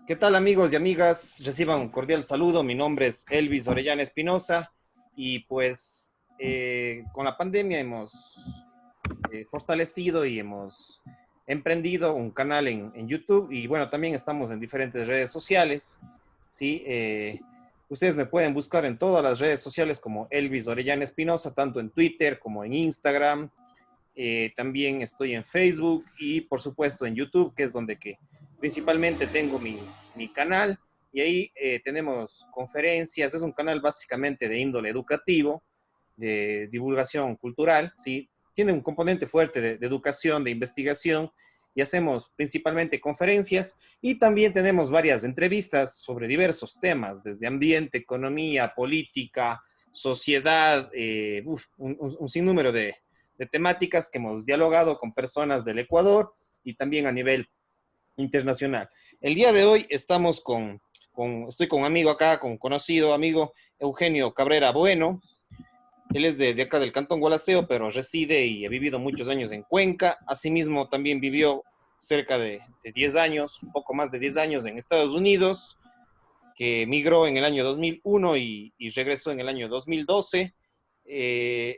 ¿Qué tal amigos y amigas? Reciban un cordial saludo. Mi nombre es Elvis Orellana Espinosa y pues con la pandemia hemos fortalecido y hemos emprendido un canal en YouTube y bueno, también estamos en diferentes redes sociales, ¿sí? Ustedes me pueden buscar en todas las redes sociales como Elvis Orellana Espinosa, tanto en Twitter como en Instagram. También estoy en Facebook y por supuesto en YouTube, que es donde que principalmente tengo mi canal. Y ahí tenemos conferencias, es un canal básicamente de índole educativo, de divulgación cultural, ¿sí? Tiene un componente fuerte de educación, de investigación, y hacemos principalmente conferencias y también tenemos varias entrevistas sobre diversos temas, desde ambiente, economía, política, sociedad, un sinnúmero de temáticas que hemos dialogado con personas del Ecuador y también a nivel internacional. El día de hoy estoy con un amigo acá, con un conocido amigo, Eugenio Cabrera Bueno. Él es de acá del Cantón Gualaceo, pero reside y ha vivido muchos años en Cuenca. Asimismo, también vivió cerca de 10 años, un poco más de 10 años en Estados Unidos, que migró en el año 2001 y regresó en el año 2012.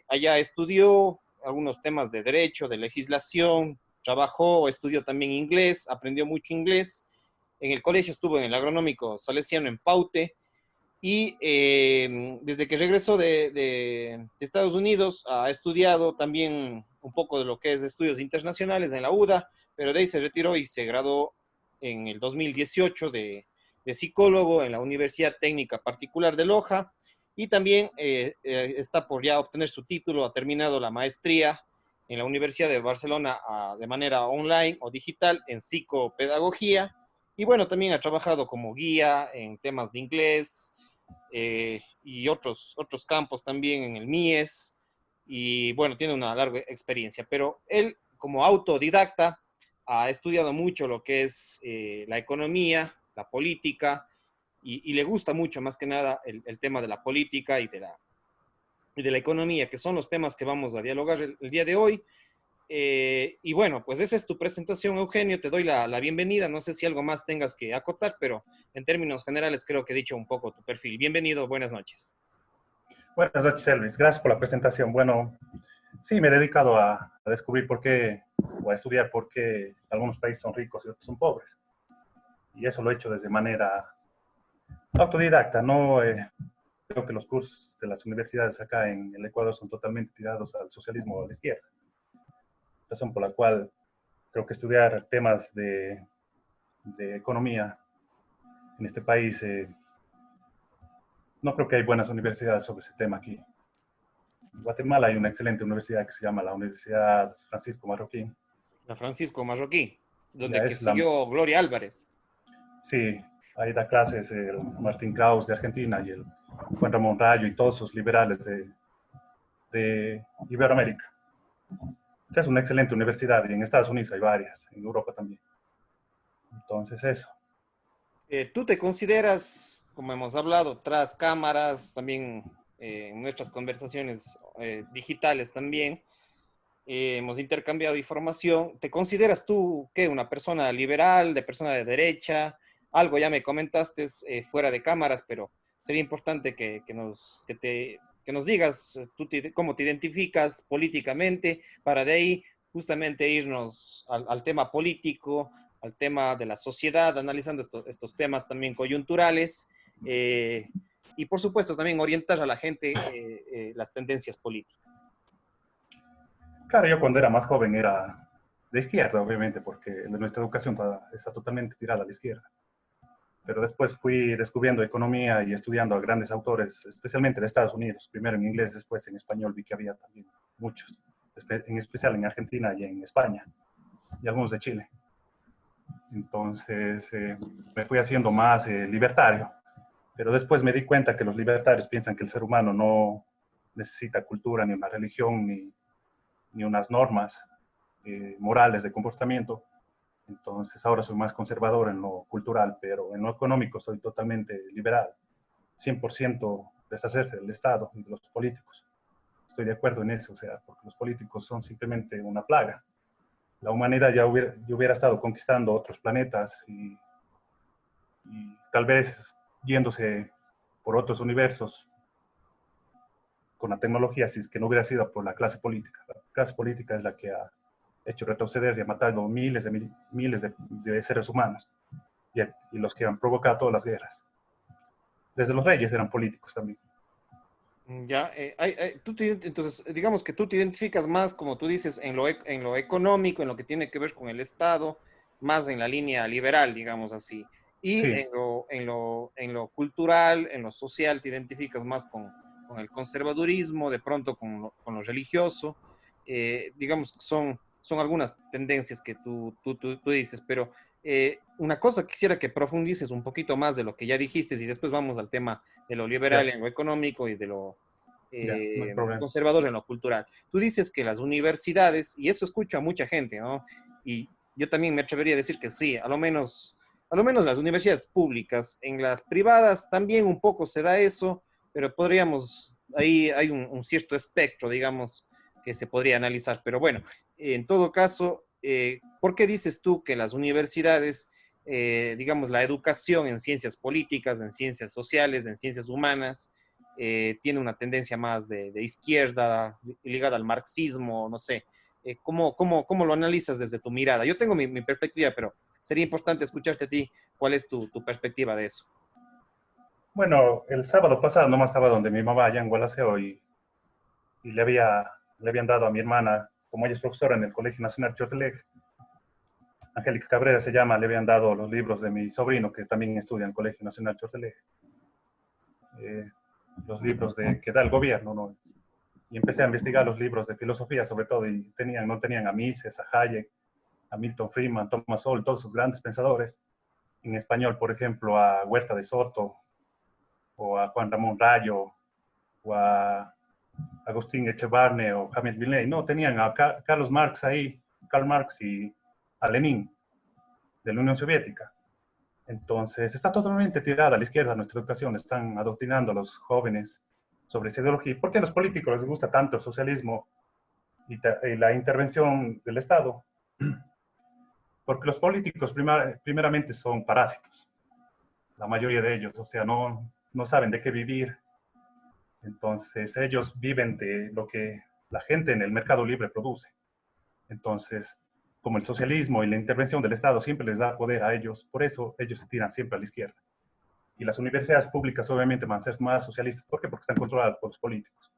Allá estudió algunos temas de derecho, de legislación, trabajó, estudió también inglés, aprendió mucho inglés. En el colegio estuvo en el agronómico salesiano en Paute y desde que regresó de Estados Unidos ha estudiado también un poco de lo que es estudios internacionales en la UDA, pero de ahí se retiró y se graduó en el 2018 de psicólogo en la Universidad Técnica Particular de Loja y también está por ya obtener su título, ha terminado la maestría en la Universidad de Barcelona de manera online o digital en psicopedagogía y bueno, también ha trabajado como guía en temas de inglés, y otros campos también en el MIES, y bueno, tiene una larga experiencia, pero él como autodidacta ha estudiado mucho lo que es la economía, la política, y le gusta mucho más que nada el tema de la política y de la economía, que son los temas que vamos a dialogar el día de hoy. Y bueno, pues esa es tu presentación, Eugenio. Te doy la bienvenida. No sé si algo más tengas que acotar, pero en términos generales creo que he dicho un poco tu perfil. Bienvenido, buenas noches. Buenas noches, Elvis. Gracias por la presentación. Bueno, sí, me he dedicado a descubrir por qué, o a estudiar por qué algunos países son ricos y otros son pobres. Y eso lo he hecho desde manera autodidacta. No creo que los cursos de las universidades acá en el Ecuador son totalmente tirados al socialismo o a la izquierda. Razón por la cual creo que estudiar temas de economía en este país, no creo que hay buenas universidades sobre ese tema aquí. En Guatemala hay una excelente universidad que se llama la Universidad Francisco Marroquín. La Francisco Marroquí, donde Ya que es la, siguió Gloria Álvarez. sí, ahí da clases el Martín Kraus de Argentina y el Juan Ramón Rayo y todos esos liberales de Iberoamérica. Es una excelente universidad y en Estados Unidos hay varias, en Europa también. Entonces eso. ¿Tú te consideras, como hemos hablado, tras cámaras, también en nuestras conversaciones digitales también, hemos intercambiado información. ¿Te consideras tú qué? ¿Una persona liberal, de persona de derecha? Algo ya me comentaste fuera de cámaras, pero sería importante que nos digas cómo te identificas políticamente para de ahí justamente irnos al tema político, al tema de la sociedad, analizando estos temas también coyunturales. Y por supuesto también orientar a la gente las tendencias políticas. Claro, yo cuando era más joven era de izquierda, obviamente, porque nuestra educación está totalmente tirada a la izquierda. Pero después fui descubriendo economía y estudiando a grandes autores, especialmente de Estados Unidos, primero en inglés, después en español, vi que había también muchos, en especial en Argentina y en España, y algunos de Chile. Entonces me fui haciendo más libertario, pero después me di cuenta que los libertarios piensan que el ser humano no necesita cultura, ni una religión, ni unas normas morales de comportamiento. Entonces ahora soy más conservador en lo cultural, pero en lo económico soy totalmente liberal. 100% deshacerse del Estado y de los políticos. Estoy de acuerdo en eso, o sea, porque los políticos son simplemente una plaga. La humanidad ya hubiera estado conquistando otros planetas y y tal vez yéndose por otros universos con la tecnología, si es que no hubiera sido por la clase política. La clase política es la que ha hecho retroceder y ha matado miles de seres humanos y los que han provocado todas las guerras. Desde los reyes eran políticos también. Ya, entonces, digamos que tú te identificas más, como tú dices, en lo económico, en lo que tiene que ver con el Estado, más en la línea liberal, digamos así. Y Sí, en lo cultural, en lo social, te identificas más con el conservadurismo, de pronto con lo religioso. Digamos, son algunas tendencias que tú dices, pero una cosa quisiera que profundices un poquito más de lo que ya dijiste y después vamos al tema de lo liberal ya, en lo económico y de lo ya, no hay problema. conservador en lo cultural. Tú dices que las universidades, y esto escucho a mucha gente, ¿no? Y yo también me atrevería a decir que sí, a lo menos las universidades públicas, en las privadas también un poco se da eso, pero podríamos, ahí hay un cierto espectro, digamos, que se podría analizar. Pero bueno, en todo caso, ¿por qué dices tú que las universidades digamos, la educación en ciencias políticas, en ciencias sociales, en ciencias humanas, tiene una tendencia más de izquierda, ligada al marxismo, no sé. ¿Cómo lo analizas desde tu mirada? Yo tengo mi perspectiva, pero sería importante escucharte a ti. ¿Cuál es tu perspectiva de eso? Bueno, el sábado pasado nomás estaba donde mi mamá allá en Gualaceo y le habían dado a mi hermana, como ella es profesora en el Colegio Nacional Chortelej, Angélica Cabrera se llama, le habían dado los libros de mi sobrino que también estudia en el Colegio Nacional Chortelej, eh, los libros que da el gobierno, ¿no? Y empecé a investigar los libros de filosofía sobre todo y no tenían a Mises, a Hayek, a Milton Friedman, Thomas Sowell, todos esos grandes pensadores. En español, por ejemplo, a Huerta de Soto o a Juan Ramón Rayo o a Agustín Echevarne o James Villeneuve. No, tenían a Carlos Marx ahí, Karl Marx y a Lenin de la Unión Soviética. Entonces, está totalmente tirada a la izquierda nuestra educación. Están adoctrinando a los jóvenes sobre esa ideología. ¿Por qué a los políticos les gusta tanto el socialismo y la intervención del Estado? Porque los políticos primeramente son parásitos, la mayoría de ellos, o sea, no saben de qué vivir. Entonces, ellos viven de lo que la gente en el mercado libre produce. Entonces, como el socialismo y la intervención del Estado siempre les da poder a ellos, por eso ellos se tiran siempre a la izquierda. Y las universidades públicas obviamente van a ser más socialistas. ¿Por qué? Porque están controladas por los políticos.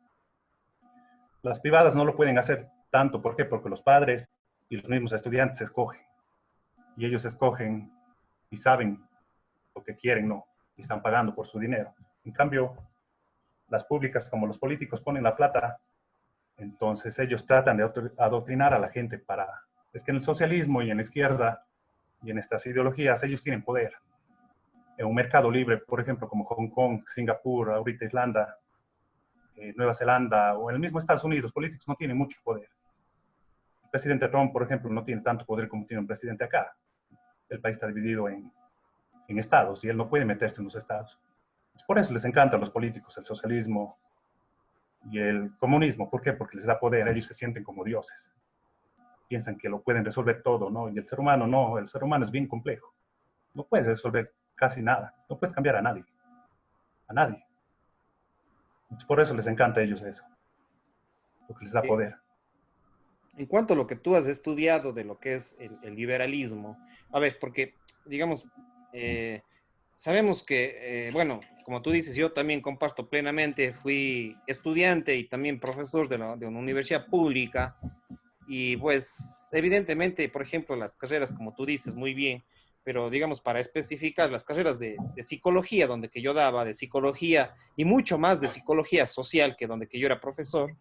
Las privadas no lo pueden hacer tanto. ¿Por qué? Porque los padres y los mismos estudiantes escogen. Y ellos escogen y saben lo que quieren, no. Y están pagando por su dinero. En cambio, las públicas, como los políticos ponen la plata, entonces ellos tratan de adoctrinar a la gente para... Es que en el socialismo y en la izquierda y en estas ideologías ellos tienen poder. En un mercado libre, por ejemplo, como Hong Kong, Singapur, ahorita Irlanda, Nueva Zelanda o en el mismo Estados Unidos, políticos no tienen mucho poder. El presidente Trump, por ejemplo, no tiene tanto poder como tiene un presidente acá. El país está dividido en estados y él no puede meterse en los estados. Por eso les encanta a los políticos el socialismo y el comunismo. ¿Por qué? Porque les da poder, ellos se sienten como dioses. Piensan que lo pueden resolver todo, ¿no? Y el ser humano no, el ser humano es bien complejo. No puedes resolver casi nada, no puedes cambiar a nadie, a nadie. Por eso les encanta a ellos eso, porque les da Eh, poder. En cuanto a lo que tú has estudiado de lo que es el liberalismo, a ver, porque, digamos, eh, sabemos que, bueno, como tú dices, yo también comparto plenamente, fui estudiante y también profesor de una universidad pública y pues evidentemente, por ejemplo, las carreras, como tú dices, muy bien, pero digamos, para especificar las carreras de psicología, donde que yo daba, de psicología y mucho más de psicología social, que donde que yo era profesor,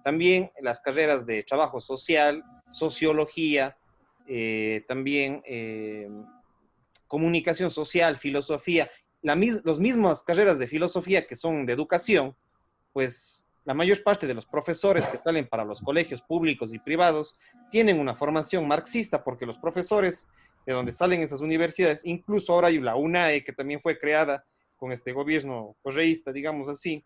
también las carreras de trabajo social, sociología, también comunicación social, filosofía, los mismas carreras de filosofía que son de educación, pues la mayor parte de los profesores que salen para los colegios públicos y privados tienen una formación marxista porque los profesores de donde salen esas universidades, incluso ahora hay la UNAE que también fue creada con este gobierno correísta, digamos así,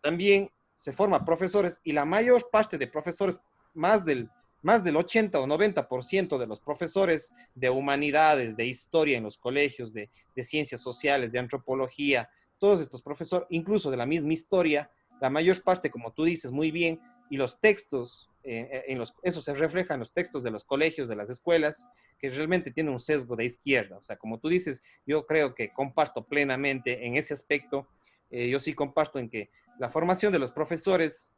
también se forma profesores y la mayor parte de profesores, más del más del 80 o 90% de los profesores de humanidades, de historia en los colegios, de ciencias sociales, de antropología, todos estos profesores, incluso de la misma historia, la mayor parte, como tú dices muy bien, y los textos, eso se refleja en los textos de los colegios, de las escuelas, que realmente tienen un sesgo de izquierda. O sea, como tú dices, yo creo que comparto plenamente en ese aspecto. Yo sí comparto en que la formación de los profesores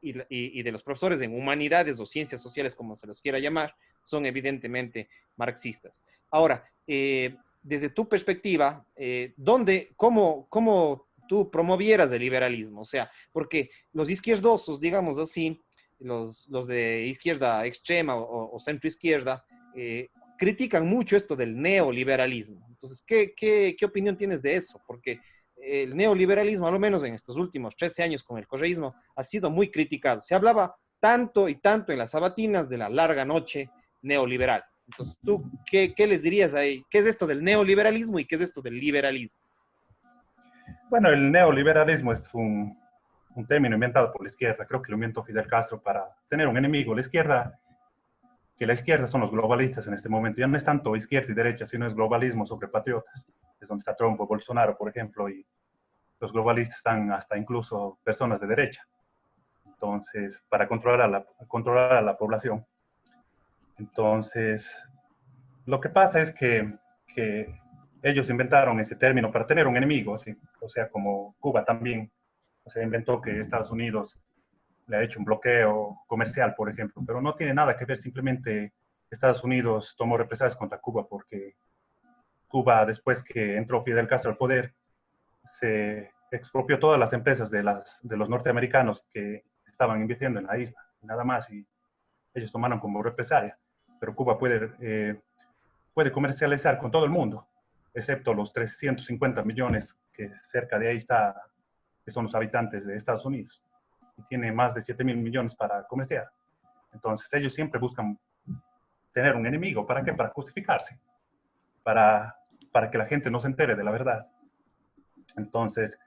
y de los profesores en humanidades o ciencias sociales, como se los quiera llamar, son evidentemente marxistas. Ahora, desde tu perspectiva, ¿cómo tú promovieras el liberalismo? O sea, porque los izquierdosos, digamos así, los de izquierda extrema o centro izquierda, critican mucho esto del neoliberalismo. Entonces, ¿qué opinión tienes de eso? Porque el neoliberalismo, al menos en estos últimos 13 años con el correísmo, ha sido muy criticado. Se hablaba tanto y tanto en las sabatinas de la larga noche neoliberal. Entonces, ¿tú qué les dirías ahí? ¿Qué es esto del neoliberalismo y qué es esto del liberalismo? Bueno, el neoliberalismo es un término inventado por la izquierda. Creo que lo inventó Fidel Castro para tener un enemigo. La izquierda, que la izquierda son los globalistas en este momento. Ya no es tanto izquierda y derecha, sino es globalismo sobre patriotas. Es donde está Trump o Bolsonaro, por ejemplo, y los globalistas están hasta incluso personas de derecha. Entonces, para controlar a la población. Entonces, lo que pasa es que ellos inventaron ese término para tener un enemigo, ¿sí? O sea, como Cuba también, o sea, inventó que Estados Unidos le ha hecho un bloqueo comercial, por ejemplo, pero no tiene nada que ver, simplemente Estados Unidos tomó represalias contra Cuba porque Cuba, después que entró Fidel Castro al poder, se expropió todas las empresas de los norteamericanos que estaban invirtiendo en la isla, nada más, y ellos tomaron como represalia. Pero Cuba puede comercializar con todo el mundo, excepto los 350 millones que cerca de ahí está, que son los habitantes de Estados Unidos. Y tiene más de 7 mil millones para comerciar. Entonces ellos siempre buscan tener un enemigo. ¿Para qué? Para justificarse, para, para que la gente no se entere de la verdad. Entonces,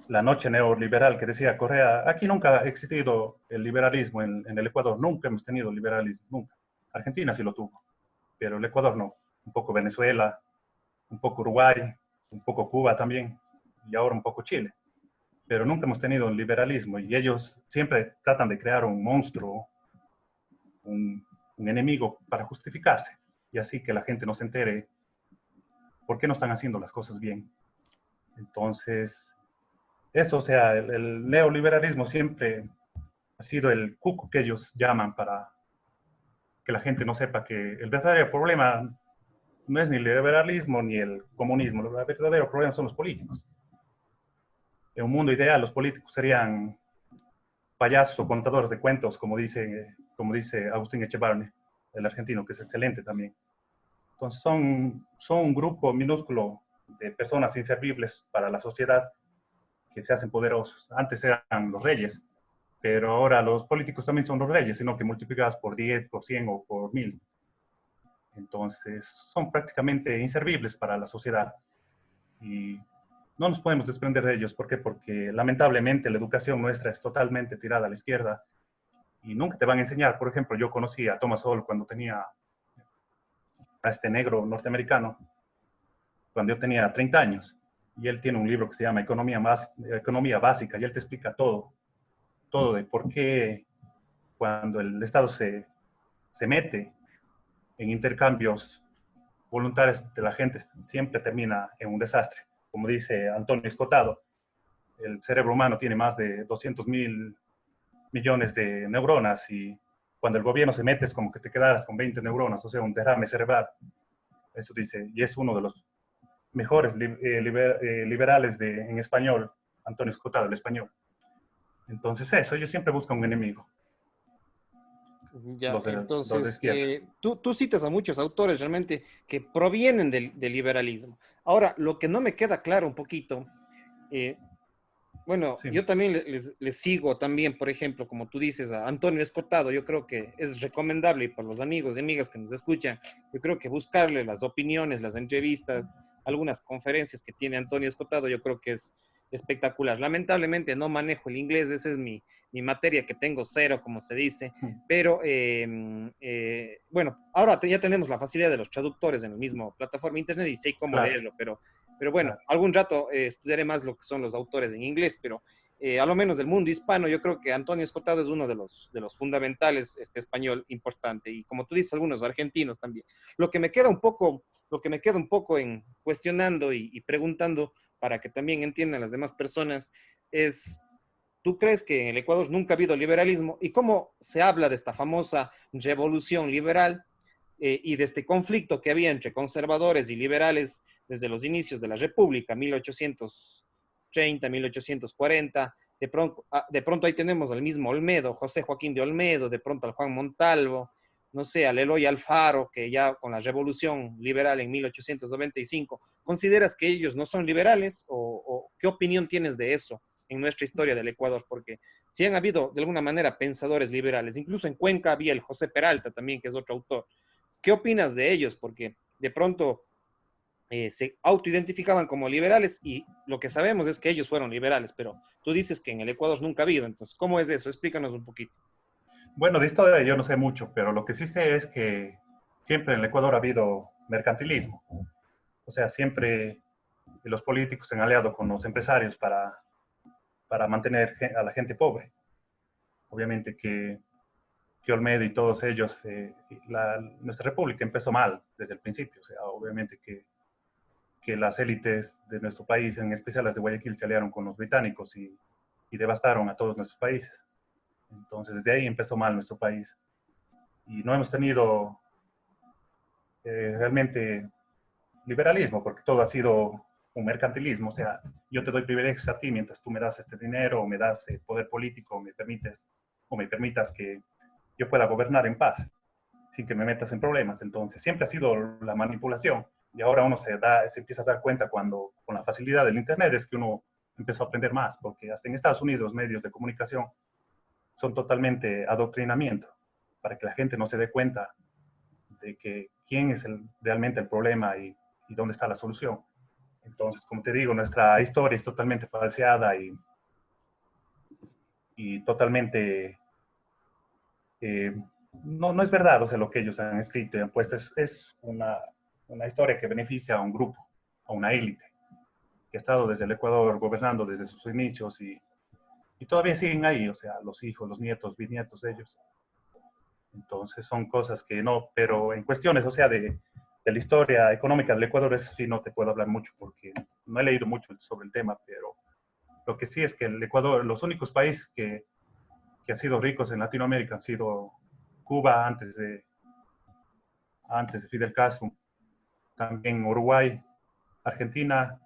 la noche neoliberal que decía Correa, aquí nunca ha existido el liberalismo en el Ecuador, nunca hemos tenido liberalismo, nunca. Argentina sí lo tuvo, pero el Ecuador no. Un poco Venezuela, un poco Uruguay, un poco Cuba también, y ahora un poco Chile. Pero nunca hemos tenido el liberalismo y ellos siempre tratan de crear un monstruo, un enemigo para justificarse y así que la gente no se entere por qué no están haciendo las cosas bien. Entonces, eso, o sea, el neoliberalismo siempre ha sido el cuco que ellos llaman para que la gente no sepa que el verdadero problema no es ni el liberalismo ni el comunismo, el verdadero problema son los políticos. En un mundo ideal, los políticos serían payasos o contadores de cuentos, como dice Agustín Echevarne, el argentino, que es excelente también. Entonces son un grupo minúsculo de personas inservibles para la sociedad que se hacen poderosos. Antes eran los reyes, pero ahora los políticos también son los reyes, sino que multiplicados por 10, por 100 o por 1000. Entonces son prácticamente inservibles para la sociedad y no nos podemos desprender de ellos. ¿Por qué? Porque lamentablemente la educación nuestra es totalmente tirada a la izquierda y nunca te van a enseñar. Por ejemplo, yo conocí a Thomas Sowell cuando tenía a este negro norteamericano, cuando yo tenía 30 años. Y él tiene un libro que se llama Economía Básica y él te explica todo de por qué cuando el Estado se mete en intercambios voluntarios de la gente siempre termina en un desastre. Como dice Antonio Escotado, el cerebro humano tiene más de 200.000 millones de neuronas y cuando el gobierno se mete es como que te quedaras con 20 neuronas, o sea, un derrame cerebral. Eso dice, y es uno de los mejores liberales en español, Antonio Escotado, el español. Entonces eso, ellos siempre buscan un enemigo, Ya, los de entonces, izquierda. tú citas a muchos autores realmente que provienen del liberalismo. Ahora, lo que no me queda claro un poquito, eh, bueno, Sí. yo también les sigo también, por ejemplo, como tú dices, a Antonio Escotado, yo creo que es recomendable y por los amigos y amigas que nos escuchan, yo creo que buscarle las opiniones, las entrevistas, algunas conferencias que tiene Antonio Escotado, yo creo que es espectacular. Lamentablemente no manejo el inglés, esa es mi materia que tengo cero, como se dice, pero bueno, ahora ya tenemos la facilidad de los traductores en la misma plataforma internet y sé cómo Claro, leerlo, pero bueno, claro. algún rato estudiaré más lo que son los autores en inglés, pero a lo menos del mundo hispano, yo creo que Antonio Escotado es uno de los fundamentales español importante, y como tú dices, algunos argentinos también. Lo que me queda un poco, lo que me queda un poco en cuestionando y preguntando para que también entiendan las demás personas es, ¿tú crees que en el Ecuador nunca ha habido liberalismo? ¿Y cómo se habla de esta famosa revolución liberal y de este conflicto que había entre conservadores y liberales desde los inicios de la República, 1830, 1840? De pronto ahí tenemos al mismo Olmedo, José Joaquín de Olmedo, de pronto al Juan Montalvo, no sé, al Eloy Alfaro, que ya con la revolución liberal en 1895, ¿consideras que ellos no son liberales o qué opinión tienes de eso en nuestra historia del Ecuador? Porque si han habido de alguna manera pensadores liberales, incluso en Cuenca había el José Peralta también, que es otro autor. ¿Qué opinas de ellos? Porque de pronto se autoidentificaban como liberales y lo que sabemos es que ellos fueron liberales, pero tú dices que en el Ecuador nunca ha habido, entonces, ¿cómo es eso? Explícanos un poquito. Bueno, de historia yo no sé mucho, pero lo que sí sé es que siempre en el Ecuador ha habido mercantilismo. O sea, siempre los políticos se han aliado con los empresarios para mantener a la gente pobre. Obviamente que Olmedo y todos ellos, nuestra república empezó mal desde el principio. O sea, obviamente que las élites de nuestro país, en especial las de Guayaquil, se aliaron con los británicos y devastaron a todos nuestros países. Entonces, desde ahí empezó mal nuestro país. Y no hemos tenido realmente liberalismo, porque todo ha sido un mercantilismo. O sea, yo te doy privilegios a ti mientras tú me das este dinero o me das poder político o me permitas que yo pueda gobernar en paz sin que me metas en problemas. Entonces, siempre ha sido la manipulación. Y ahora uno se empieza a dar cuenta cuando, con la facilidad del Internet, es que uno empezó a aprender más, porque hasta en Estados Unidos los medios de comunicación son totalmente adoctrinamiento, para que la gente no se dé cuenta de que quién es realmente el problema y dónde está la solución. Entonces, como te digo, nuestra historia es totalmente falseada y totalmente eh, no es verdad, o sea, lo que ellos han escrito y han puesto es una historia que beneficia a un grupo, a una élite, que ha estado desde el Ecuador gobernando desde sus inicios y todavía siguen ahí, o sea, los hijos, los nietos, bisnietos de ellos. Entonces son cosas que no, pero en cuestiones, o sea, de la historia económica del Ecuador, eso sí no te puedo hablar mucho porque no he leído mucho sobre el tema, pero lo que sí es que el Ecuador, los únicos países que han sido ricos en Latinoamérica han sido Cuba antes de Fidel Castro, también Uruguay, Argentina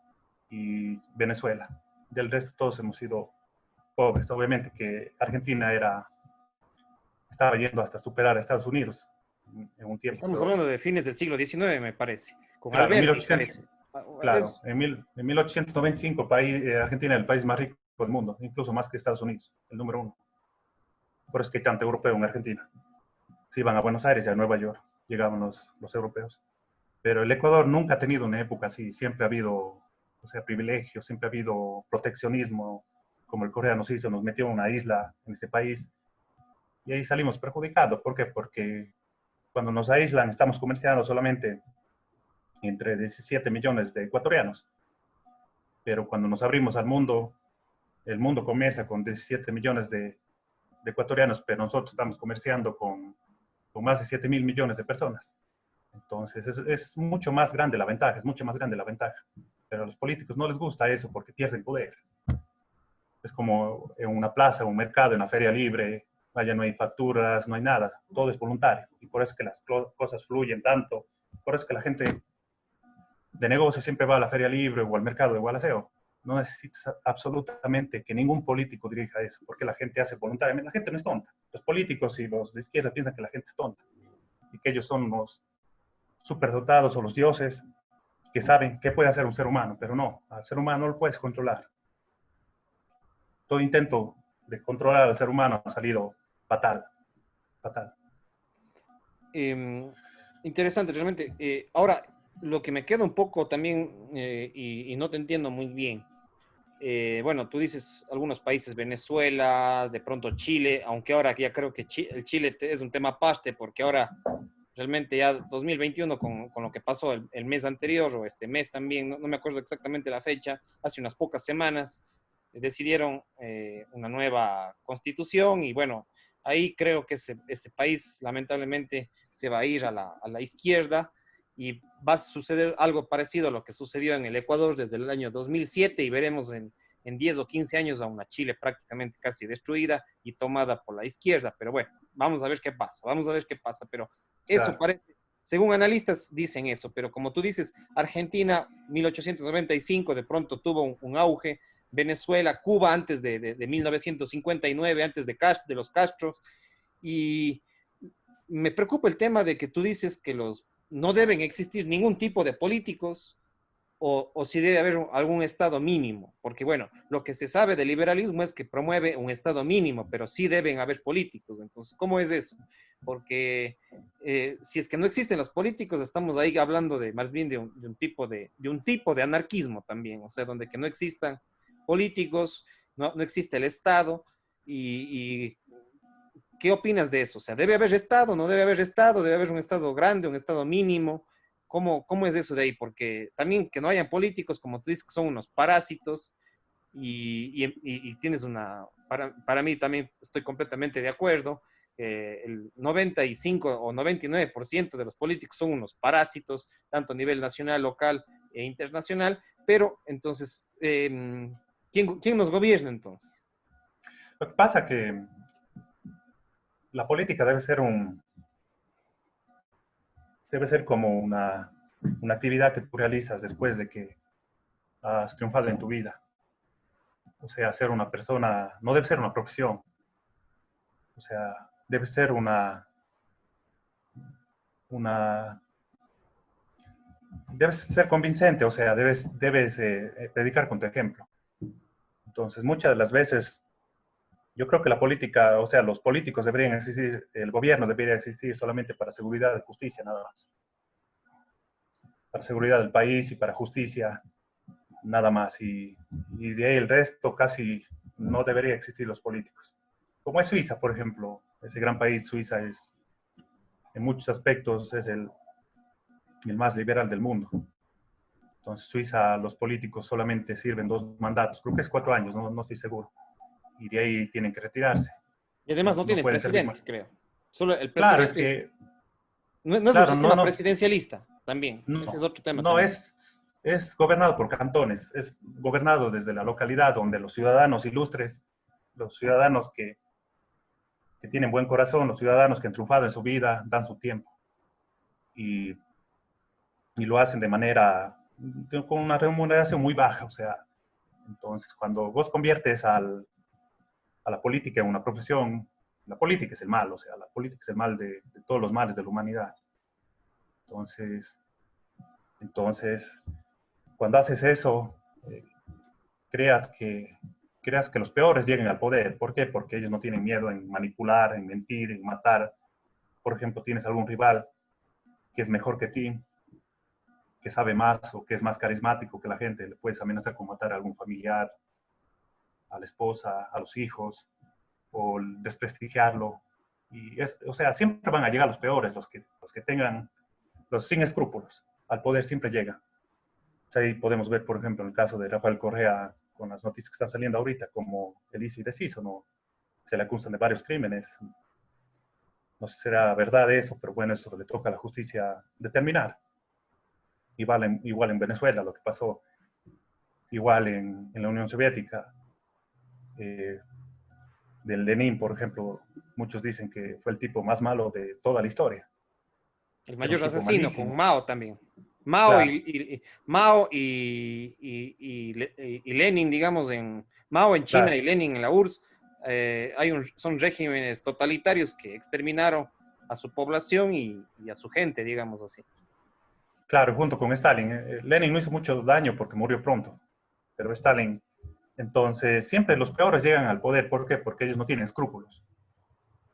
y Venezuela. Del resto todos hemos sido pobres. Obviamente que Argentina estaba yendo hasta superar a Estados Unidos en un tiempo, Estamos pero hablando de fines del siglo XIX, me parece, con claro, Alberti, parece. claro, en 1895 Argentina era el país más rico del mundo, incluso más que Estados Unidos, el número uno. Por eso es que hay tanto europeo en Argentina. Se iban a Buenos Aires y a Nueva York, llegaban los europeos. Pero el Ecuador nunca ha tenido una época así, siempre ha habido, o sea, privilegios, siempre ha habido proteccionismo, como el Corea nos hizo, nos metió en una isla en este país y ahí salimos perjudicados. ¿Por qué? Porque cuando nos aíslan estamos comerciando solamente entre 17 millones de ecuatorianos, pero cuando nos abrimos al mundo, el mundo comercia con 17 millones de ecuatorianos, pero nosotros estamos comerciando con más de 7 mil millones de personas. Entonces es mucho más grande la ventaja, es mucho más grande la ventaja. Pero a los políticos no les gusta eso porque pierden poder. Es como en una plaza, en un mercado, en una feria libre, allá no hay facturas, no hay nada, todo es voluntario. Y por eso es que las cosas fluyen tanto, por eso es que la gente de negocio siempre va a la feria libre o al mercado de Gualaceo. No necesitas absolutamente que ningún político dirija eso, porque la gente hace voluntariamente. La gente no es tonta. Los políticos y los de izquierda piensan que la gente es tonta y que ellos son los superdotados o los dioses que saben qué puede hacer un ser humano, pero no, al ser humano no lo puedes controlar. Todo intento de controlar al ser humano ha salido fatal, fatal. Eh, Interesante, realmente. Ahora, lo que me queda un poco también, y no te entiendo muy bien, bueno, tú dices algunos países, Venezuela, de pronto Chile, aunque ahora ya creo que el Chile es un tema aparte, porque ahora realmente ya 2021 con lo que pasó el mes anterior o este mes también, no me acuerdo exactamente la fecha, hace unas pocas semanas decidieron una nueva constitución y bueno, ahí creo que ese país lamentablemente se va a ir a la izquierda y va a suceder algo parecido a lo que sucedió en el Ecuador desde el año 2007 y veremos en 10 o 15 años a una Chile prácticamente casi destruida y tomada por la izquierda. Pero bueno, vamos a ver qué pasa, vamos a ver qué pasa. Pero eso Claro. parece, según analistas dicen eso, pero como tú dices, Argentina 1895 de pronto tuvo un auge, Venezuela, Cuba antes de 1959, antes de los Castros, y me preocupa el tema de que tú dices que no deben existir ningún tipo de políticos o si debe haber algún estado mínimo, porque bueno, lo que se sabe del liberalismo es que promueve un estado mínimo, pero sí deben haber políticos. Entonces, ¿cómo es eso? Porque si es que no existen los políticos, estamos ahí hablando de más bien de un tipo de anarquismo también, o sea, donde que no existan políticos, no existe el Estado y ¿qué opinas de eso? O sea, ¿debe haber Estado? ¿No debe haber Estado? ¿Debe haber un Estado grande, un Estado mínimo? ¿Cómo es eso de ahí? Porque también que no hayan políticos, como tú dices, que son unos parásitos y tienes para mí también estoy completamente de acuerdo, el 95 o 99% de los políticos son unos parásitos, tanto a nivel nacional, local e internacional, pero entonces, ¿quién nos gobierna entonces? Lo que pasa es que la política debe ser como una actividad que tú realizas después de que has triunfado en tu vida. O sea, ser una persona no debe ser una profesión. O sea, debe ser una debes ser convincente, o sea, debes predicar con tu ejemplo. Entonces, muchas de las veces, yo creo que la política, o sea, los políticos deberían existir, el gobierno debería existir solamente para seguridad y justicia, nada más. Para seguridad del país y para justicia, nada más. Y de ahí el resto casi no debería existir los políticos. Como es Suiza, por ejemplo, ese gran país, Suiza es, en muchos aspectos, es el más liberal del mundo. Entonces, Suiza, los políticos solamente sirven 2 mandatos, creo que es 4 años, no estoy seguro. Y de ahí tienen que retirarse. Y además No, no no tienen pueden servir más. presidente, creo. Solo el Claro, es presidente. que, No es un claro, sistema presidencialista también. Ese es no, otro tema no también. es gobernado por cantones, es gobernado desde la localidad donde los ciudadanos ilustres, los ciudadanos que tienen buen corazón, los ciudadanos que han triunfado en su vida, dan su tiempo y, y lo hacen de manera, con una remuneración muy baja. O sea, entonces cuando vos conviertes a la política en una profesión, la política es el mal, o sea, la política es el mal de todos los males de la humanidad. Entonces, entonces cuando haces eso, eh, creas que, creas que los peores lleguen al poder. ¿Por qué? Porque ellos no tienen miedo en manipular, en mentir, en matar. Por ejemplo, tienes algún rival que es mejor que ti, que sabe más o que es más carismático que la gente, le puedes amenazar con matar a algún familiar, a la esposa, a los hijos, o desprestigiarlo. O sea, siempre van a llegar los peores, los que tengan los sin escrúpulos. Al poder siempre llega. O sea, ahí podemos ver, por ejemplo, en el caso de Rafael Correa, con las noticias que están saliendo ahorita, como el hizo y deshizo, ¿no? Se le acusan de varios crímenes. No sé si será verdad eso, pero bueno, eso le toca a la justicia determinar. Igual en Venezuela, lo que pasó, igual en la Unión Soviética, eh, del Lenin, por ejemplo, muchos dicen que fue el tipo más malo de toda la historia. El Era un mayor tipo asesino con malísimo. Mao también. Mao Claro, y Lenin, digamos, Mao en China claro, y Lenin en la URSS, son regímenes totalitarios que exterminaron a su población y a su gente, digamos así. claro, junto con Stalin. Lenin no hizo mucho daño porque murió pronto, pero Stalin. Entonces, siempre los peores llegan al poder. ¿Por qué? Porque ellos no tienen escrúpulos.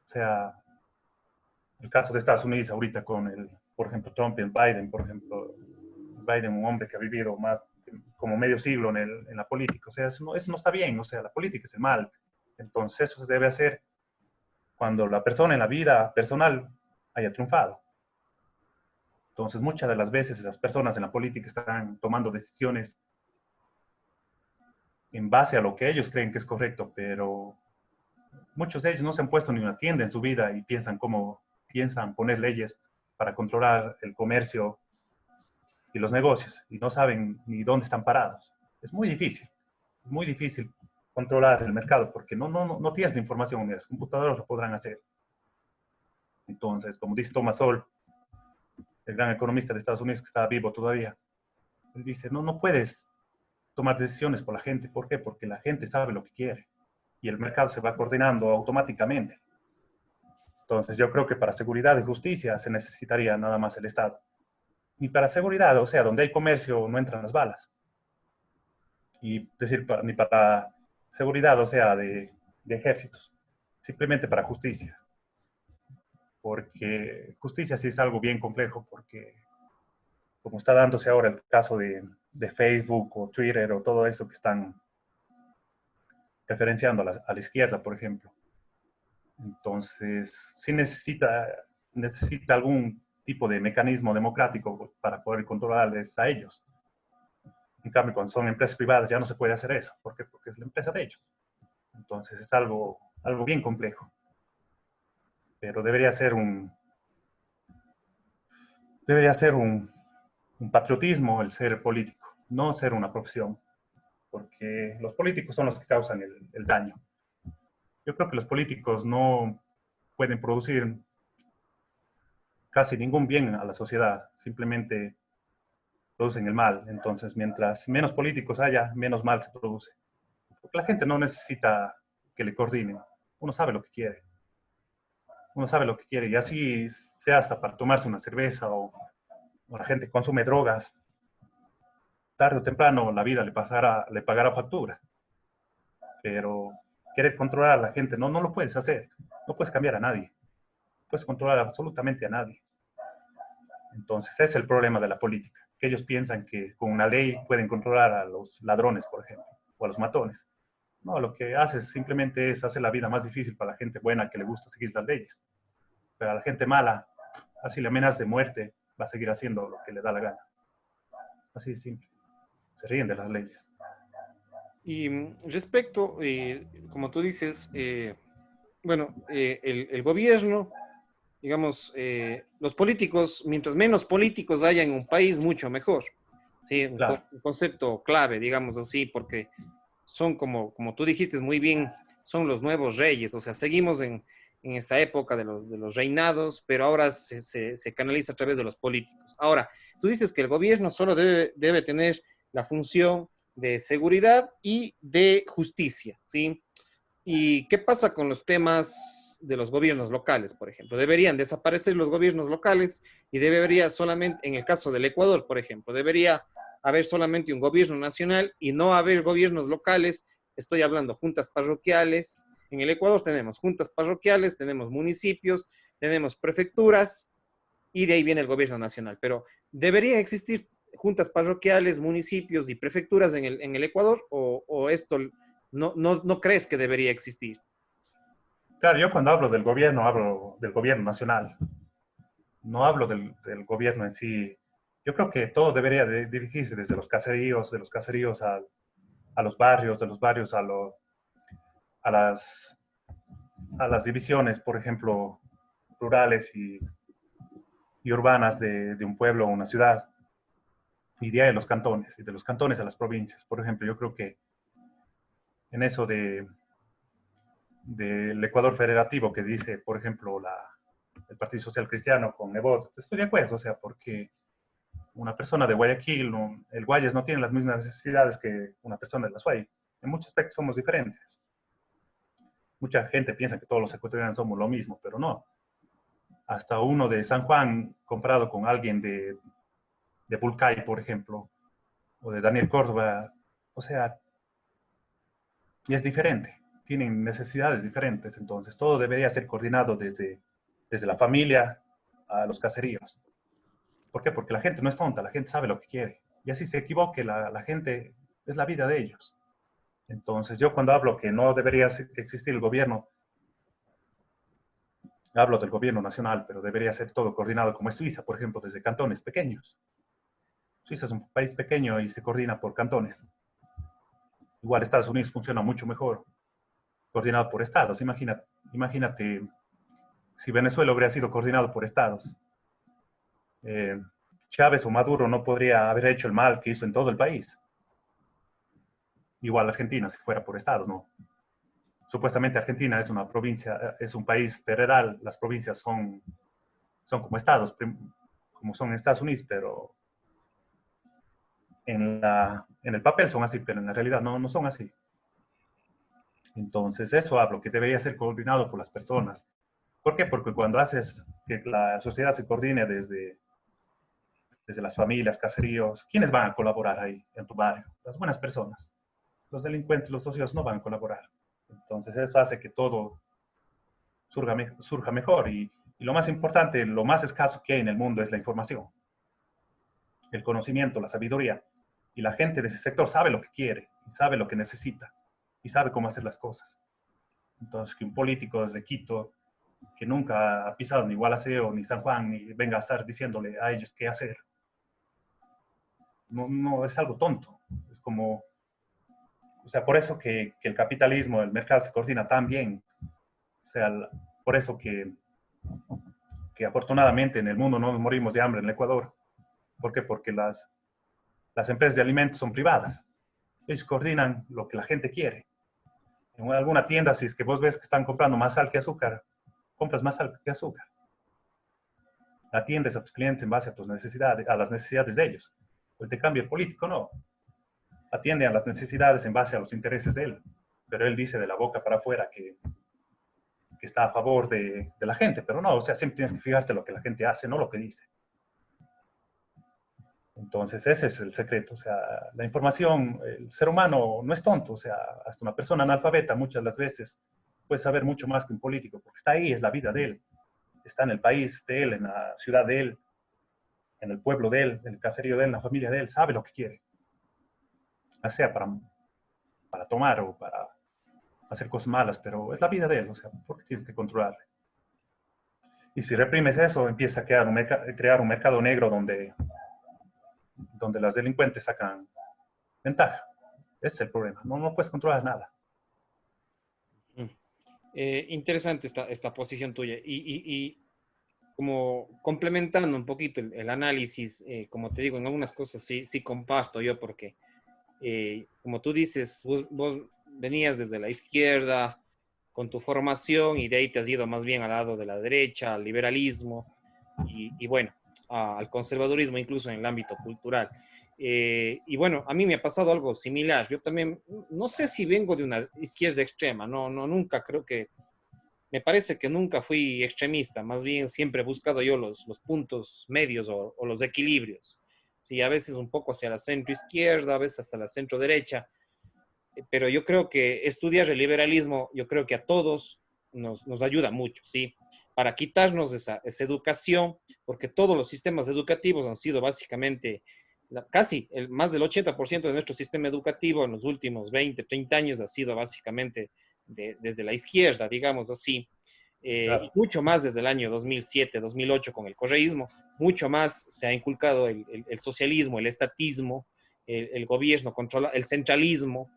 O sea, el caso de Estados Unidos ahorita con por ejemplo, Trump y el Biden, por ejemplo, Biden, un hombre que ha vivido más, como medio siglo en la política. O sea, eso no está bien. O sea, la política es el mal. Entonces, eso se debe hacer cuando la persona en la vida personal haya triunfado. Entonces, muchas de las veces las personas en la política están tomando decisiones en base a lo que ellos creen que es correcto, pero muchos de ellos no se han puesto ni una tienda en su vida y piensan poner leyes para controlar el comercio y los negocios y no saben ni dónde están parados. Es muy difícil controlar el mercado porque no tienes la información, ni las computadoras lo podrán hacer. Entonces, como dice Thomas Sowell, el gran economista de Estados Unidos que está vivo todavía, él dice, no puedes tomar decisiones por la gente. ¿Por qué? Porque la gente sabe lo que quiere y el mercado se va coordinando automáticamente. Entonces, yo creo que para seguridad y justicia se necesitaría nada más el Estado. Ni para seguridad, o sea, donde hay comercio no entran las balas. Y decir, ni para seguridad, o sea, de ejércitos. Simplemente para justicia. Porque justicia sí es algo bien complejo, porque como está dándose ahora el caso de Facebook o Twitter o todo eso que están referenciando a la izquierda, por ejemplo. Entonces, sí necesita algún tipo de mecanismo democrático para poder controlarles a ellos. En cambio, cuando son empresas privadas ya no se puede hacer eso. ¿Por qué? Porque es la empresa de ellos. Entonces, es algo bien complejo. Pero debería ser un patriotismo el ser político, no ser una profesión, porque los políticos son los que causan el daño. Yo creo que los políticos no pueden producir casi ningún bien a la sociedad, simplemente producen el mal. Entonces, mientras menos políticos haya, menos mal se produce. Porque la gente no necesita que le coordinen. Uno sabe lo que quiere. Uno sabe lo que quiere y así sea hasta para tomarse una cerveza o la gente consume drogas, tarde o temprano la vida le pagará factura. Pero querer controlar a la gente, no lo puedes hacer. No puedes cambiar a nadie. No puedes controlar absolutamente a nadie. Entonces, ese es el problema de la política, que ellos piensan que con una ley pueden controlar a los ladrones, por ejemplo, o a los matones. No, lo que hace simplemente es hacer la vida más difícil para la gente buena que le gusta seguir las leyes. Pero a la gente mala, así le amenaza de muerte, va a seguir haciendo lo que le da la gana. Así de simple. Se ríen de las leyes. Y respecto, como tú dices, bueno, el gobierno, digamos, los políticos, mientras menos políticos haya en un país, mucho mejor. Sí, Claro, un concepto clave, digamos así, porque son como tú dijiste muy bien, son los nuevos reyes, o sea, seguimos en esa época de los reinados, pero ahora se canaliza a través de los políticos. Ahora, tú dices que el gobierno solo debe tener la función de seguridad y de justicia, ¿sí? ¿Y qué pasa con los temas de los gobiernos locales, por ejemplo? Deberían desaparecer los gobiernos locales y debería solamente, en el caso del Ecuador, por ejemplo, debería haber solamente un gobierno nacional y no haber gobiernos locales. Estoy hablando juntas parroquiales. En el Ecuador tenemos juntas parroquiales, tenemos municipios, tenemos prefecturas y de ahí viene el gobierno nacional. Pero ¿debería existir juntas parroquiales, municipios y prefecturas en el Ecuador o esto no crees que debería existir? claro, yo cuando hablo del gobierno nacional, no hablo del gobierno en sí. Yo creo que todo debería dirigirse desde los caseríos, de los caseríos a los barrios, de los barrios a, las, a las divisiones, por ejemplo, rurales y urbanas de un pueblo o una ciudad, y de ahí a los cantones, y de los cantones a las provincias. Por ejemplo, yo creo que en eso del Ecuador federativo que dice, por ejemplo, el Partido Social Cristiano con Nebot, estoy de acuerdo, o sea, porque una persona de Guayaquil, el Guayas no tiene las mismas necesidades que una persona de la SUAY. En muchos aspectos somos diferentes. Mucha gente piensa que todos los ecuatorianos somos lo mismo, pero no. Hasta uno de San Juan comparado con alguien de Bulcay, por ejemplo, o de Daniel Córdoba, o sea, y es diferente. Tienen necesidades diferentes, entonces todo debería ser coordinado desde la familia a los caseríos. ¿Por qué? Porque la gente no es tonta, la gente sabe lo que quiere. y así se equivoque la gente, es la vida de ellos. Entonces, yo cuando hablo que no debería existir el gobierno, hablo del gobierno nacional, pero debería ser todo coordinado como es Suiza, por ejemplo, desde cantones pequeños. Suiza es un país pequeño y se coordina por cantones. Igual Estados Unidos funciona mucho mejor, coordinado por estados. Imagínate si Venezuela hubiera sido coordinado por estados. Eh, Chávez o Maduro no podría haber hecho el mal que hizo en todo el país. Igual Argentina, si fuera por estados, ¿no? Supuestamente Argentina es una provincia, es un país federal, las provincias son como estados, como son en Estados Unidos, pero en el papel son así, pero en la realidad no son así. Entonces, eso hablo, que debería ser coordinado por las personas. ¿Por qué? Porque cuando haces que la sociedad se coordine desde las familias, caseríos, ¿quiénes van a colaborar ahí en tu barrio? Las buenas personas. Los delincuentes, los socios no van a colaborar. Entonces, eso hace que todo surja mejor. Y lo más importante, lo más escaso que hay en el mundo es la información, el conocimiento, la sabiduría. Y la gente de ese sector sabe lo que quiere, y sabe lo que necesita, y sabe cómo hacer las cosas. Entonces, que un político desde Quito, que nunca ha pisado ni Gualaceo ni San Juan, ni venga a estar diciéndole a ellos qué hacer, no es algo tonto. Es como, o sea, por eso que el capitalismo, el mercado se coordina tan bien. O sea, por eso que afortunadamente en el mundo no nos morimos de hambre en el Ecuador. ¿Por qué? Porque las empresas de alimentos son privadas. Ellos coordinan lo que la gente quiere. En alguna tienda, si es que vos ves que están comprando más sal que azúcar, compras más sal que azúcar. Atiendes a tus clientes en base a tus necesidades, a las necesidades de ellos. El de cambio político no. Atiende a las necesidades en base a los intereses de él. Pero él dice de la boca para afuera que está a favor de la gente, pero no, o sea, siempre tienes que fijarte lo que la gente hace, no lo que dice. Entonces, ese es el secreto, o sea, la información, el ser humano no es tonto, o sea, hasta una persona analfabeta muchas de las veces puede saber mucho más que un político, porque está ahí, es la vida de él, está en el país de él, en la ciudad de él, en el pueblo de él, en el caserío de él, en la familia de él, sabe lo que quiere, ya sea para tomar o para hacer cosas malas, pero es la vida de él, o sea, ¿por qué tienes que controlarle? Y si reprimes eso, empieza a crear un mercado negro donde los delincuentes sacan ventaja. Ese es el problema. No puedes controlar nada. Interesante esta posición tuya. Y como complementando un poquito el análisis, como te digo, en algunas cosas sí comparto yo, porque como tú dices, vos venías desde la izquierda con tu formación y de ahí te has ido más bien al lado de la derecha, al liberalismo y bueno, al conservadurismo incluso en el ámbito cultural. Y bueno, a mí me ha pasado algo similar. Yo también, no sé si vengo de una izquierda extrema, nunca creo que, me parece que nunca fui extremista, más bien siempre he buscado yo los puntos medios o los equilibrios. Sí, a veces un poco hacia la centro izquierda, a veces hasta la centro derecha, pero yo creo que estudiar el liberalismo, yo creo que a todos nos ayuda mucho, ¿sí? Para quitarnos esa educación, porque todos los sistemas educativos han sido básicamente, casi más del 80% de nuestro sistema educativo en los últimos 20, 30 años ha sido básicamente desde la izquierda, digamos así, y Claro. mucho más desde el año 2007, 2008 con el correísmo, mucho más se ha inculcado el socialismo, el estatismo, el gobierno controla, el centralismo,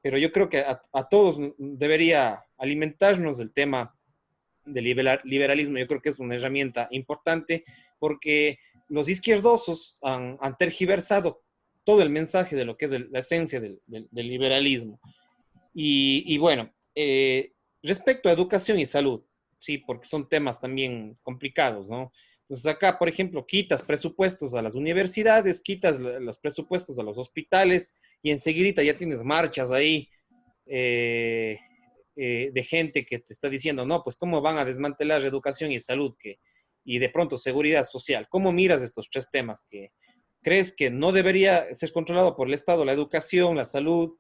pero yo creo que a todos debería alimentarnos el tema del liberalismo. Yo creo que es una herramienta importante porque los izquierdosos han tergiversado todo el mensaje de lo que es la esencia del liberalismo. Y bueno, respecto a educación y salud, sí, porque son temas también complicados, ¿no? Entonces acá, por ejemplo, quitas presupuestos a las universidades, quitas los presupuestos a los hospitales y enseguida ya tienes marchas ahí eh, de gente que te está diciendo, no, pues cómo van a desmantelar educación y salud y de pronto seguridad social. ¿Cómo miras estos tres temas? ¿Crees que no debería ser controlado por el Estado la educación, la salud,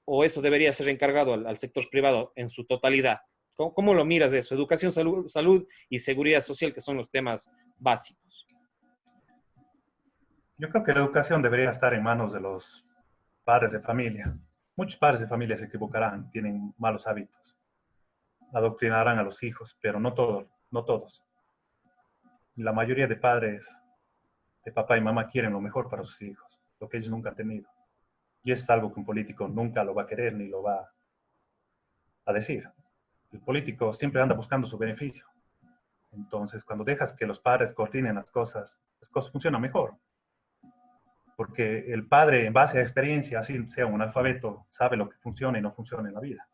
o eso debería ser encargado al sector privado en su totalidad? ¿Cómo lo miras de eso? Educación, salud y seguridad social, que son los temas básicos. Yo creo que la educación debería estar en manos de los padres de familia. Muchos padres de familia se equivocarán, tienen malos hábitos, adoctrinarán a los hijos, pero no todos, no todos. La mayoría de padres, de papá y mamá, quieren lo mejor para sus hijos, lo que ellos nunca han tenido. Y es algo que un político nunca lo va a querer ni lo va a decir. El político siempre anda buscando su beneficio. Entonces, cuando dejas que los padres coordinen las cosas funcionan mejor. Porque el padre, en base a experiencia, así sea un analfabeto, sabe lo que funciona y no funciona en la vida.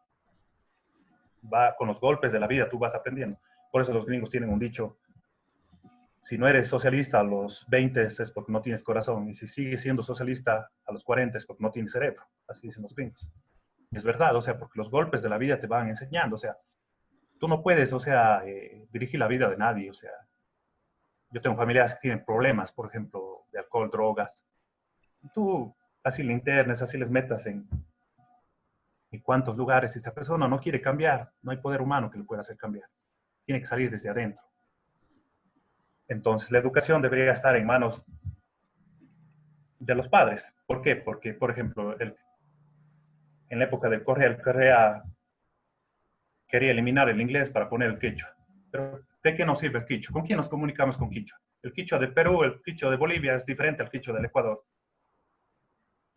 Va con los golpes de la vida, tú vas aprendiendo. Por eso los gringos tienen un dicho: si no eres socialista a los 20 es porque no tienes corazón, y si sigues siendo socialista a los 40 es porque no tienes cerebro. Así dicen los gringos. Es verdad, o sea, porque los golpes de la vida te van enseñando, o sea, tú no puedes, o sea, dirigir la vida de nadie, o sea, yo tengo familiares que tienen problemas, por ejemplo, de alcohol, drogas. Tú así le internes, así les metas en cuántos lugares, si esa persona no quiere cambiar, no hay poder humano que le pueda hacer cambiar. Tiene que salir desde adentro. Entonces, la educación debería estar en manos de los padres. ¿Por qué? Porque, por ejemplo, en la época del Correa, el Correa quería eliminar el inglés para poner el quechua. Pero, ¿de qué nos sirve el quichua? ¿Con quién nos comunicamos con quichua? El quichua de Perú, el quichua de Bolivia es diferente al quichua del Ecuador.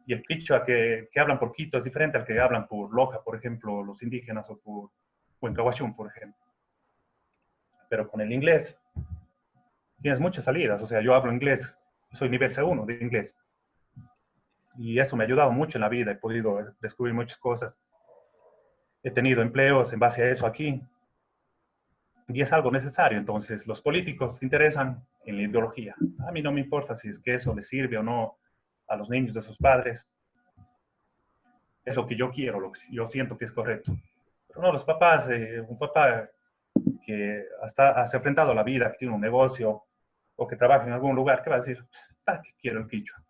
Y el quichua que hablan por Quito es diferente al que hablan por Loja, por ejemplo, los indígenas, o por Huencahuachún, por ejemplo. Pero con el inglés tienes muchas salidas. O sea, yo hablo inglés, soy nivel C1 de inglés. Y eso me ha ayudado mucho en la vida. He podido descubrir muchas cosas. He tenido empleos en base a eso aquí. Y es algo necesario. Entonces, los políticos se interesan en la ideología. A mí no me importa si es que eso les sirve o no a los niños de sus padres. Es lo que yo quiero, lo que yo siento que es correcto. Pero no, los papás, un papá que hasta se ha enfrentado a la vida, que tiene un negocio o que trabaja en algún lugar, que va a decir: ¿para qué quiero el quichua?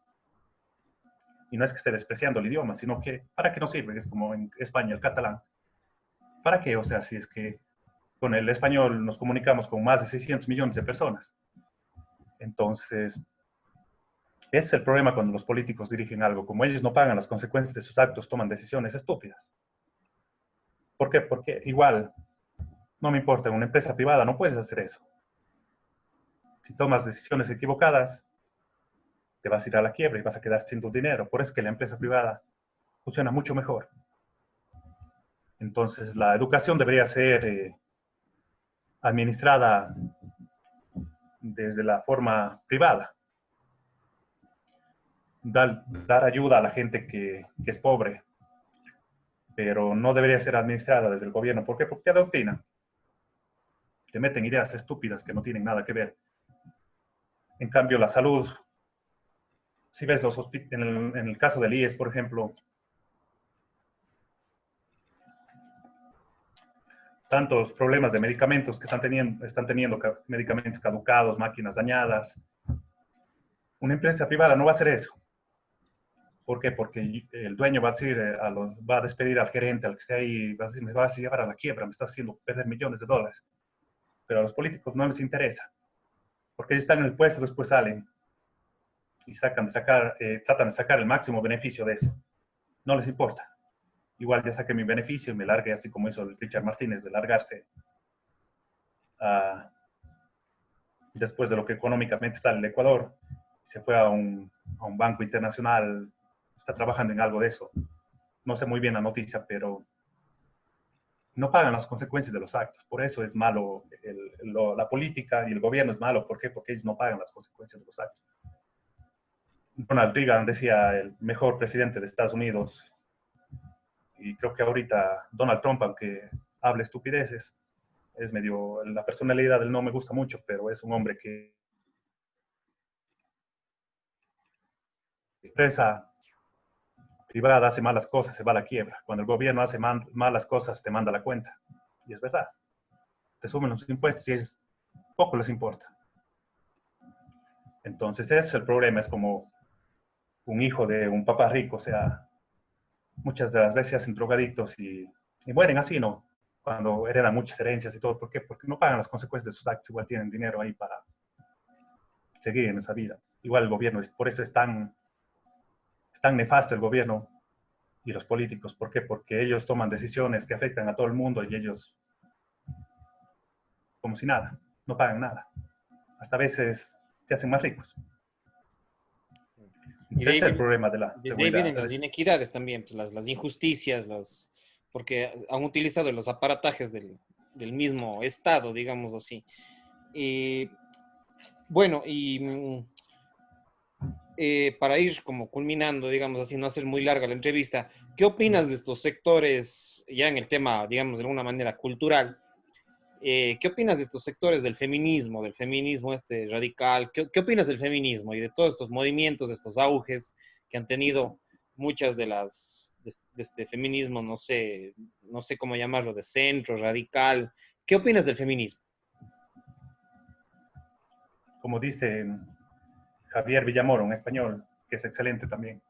Y no es que esté despreciando el idioma, sino que ¿para qué nos sirve? Es como en España el catalán. ¿Para qué? O sea, si es que con el español nos comunicamos con más de 600 millones de personas. Entonces, ese es el problema cuando los políticos dirigen algo. Como ellos no pagan las consecuencias de sus actos, toman decisiones estúpidas. ¿Por qué? Porque igual, no me importa, en una empresa privada no puedes hacer eso. Si tomas decisiones equivocadas, te vas a ir a la quiebra y vas a quedar sin tu dinero. Por eso es que la empresa privada funciona mucho mejor. Entonces, la educación debería ser administrada desde la forma privada. Dar ayuda a la gente que es pobre, pero no debería ser administrada desde el gobierno. ¿Por qué? Porque te adoctrinan. Te meten ideas estúpidas que no tienen nada que ver. En cambio, la salud, si ves en el caso del IES, por ejemplo, tantos problemas de medicamentos que están teniendo medicamentos caducados, máquinas dañadas. Una empresa privada no va a hacer eso. ¿Por qué? Porque el dueño va a decir, va a despedir al gerente, al que esté ahí, va a decir: me vas a llevar a la quiebra, me estás haciendo perder millones de dólares. Pero a los políticos no les interesa, porque ellos están en el puesto, después salen y tratan de sacar el máximo beneficio de eso. No les importa. Igual ya saqué mi beneficio y me largué, así como hizo el Richard Martínez, de largarse después de lo que económicamente está el Ecuador. Se fue a un banco internacional, está trabajando en algo de eso. No sé muy bien la noticia, pero no pagan las consecuencias de los actos. Por eso es malo la política, y el gobierno es malo. ¿Por qué? Porque ellos no pagan las consecuencias de los actos. Ronald Reagan decía: el mejor presidente de Estados Unidos. Y creo que ahorita Donald Trump, aunque hable estupideces, es medio, la personalidad del no me gusta mucho, pero es un hombre que empresa privada hace malas cosas, se va a la quiebra. Cuando el gobierno hace malas cosas, te manda la cuenta. Y es verdad. Te suben los impuestos y poco les importa. Entonces ese es el problema. Es como un hijo de un papá rico. O sea, muchas de las veces hacen drogadictos y mueren así, ¿no? Cuando heredan muchas herencias y todo. ¿Por qué? Porque no pagan las consecuencias de sus actos. Igual tienen dinero ahí para seguir en esa vida. igual el gobierno, por eso es tan nefasto el gobierno y los políticos. ¿Por qué? Porque ellos toman decisiones que afectan a todo el mundo y ellos, como si nada, no pagan nada. Hasta a veces se hacen más ricos. Y Ese es el problema de la desde ahí seguridad. vienen las inequidades también, pues las injusticias, porque han utilizado los aparatajes del mismo Estado, digamos así. Y bueno, para ir como culminando, digamos así, no hacer muy larga la entrevista, ¿qué opinas de estos sectores, ya en el tema, digamos, de alguna manera cultural? ¿Qué opinas de estos sectores del feminismo este radical? ¿Qué opinas del feminismo y de todos estos movimientos, estos auges que han tenido muchas de este feminismo, no sé cómo llamarlo, de centro, radical? ¿Qué opinas del feminismo? Como dice Javier Villamor, un español, que es excelente también.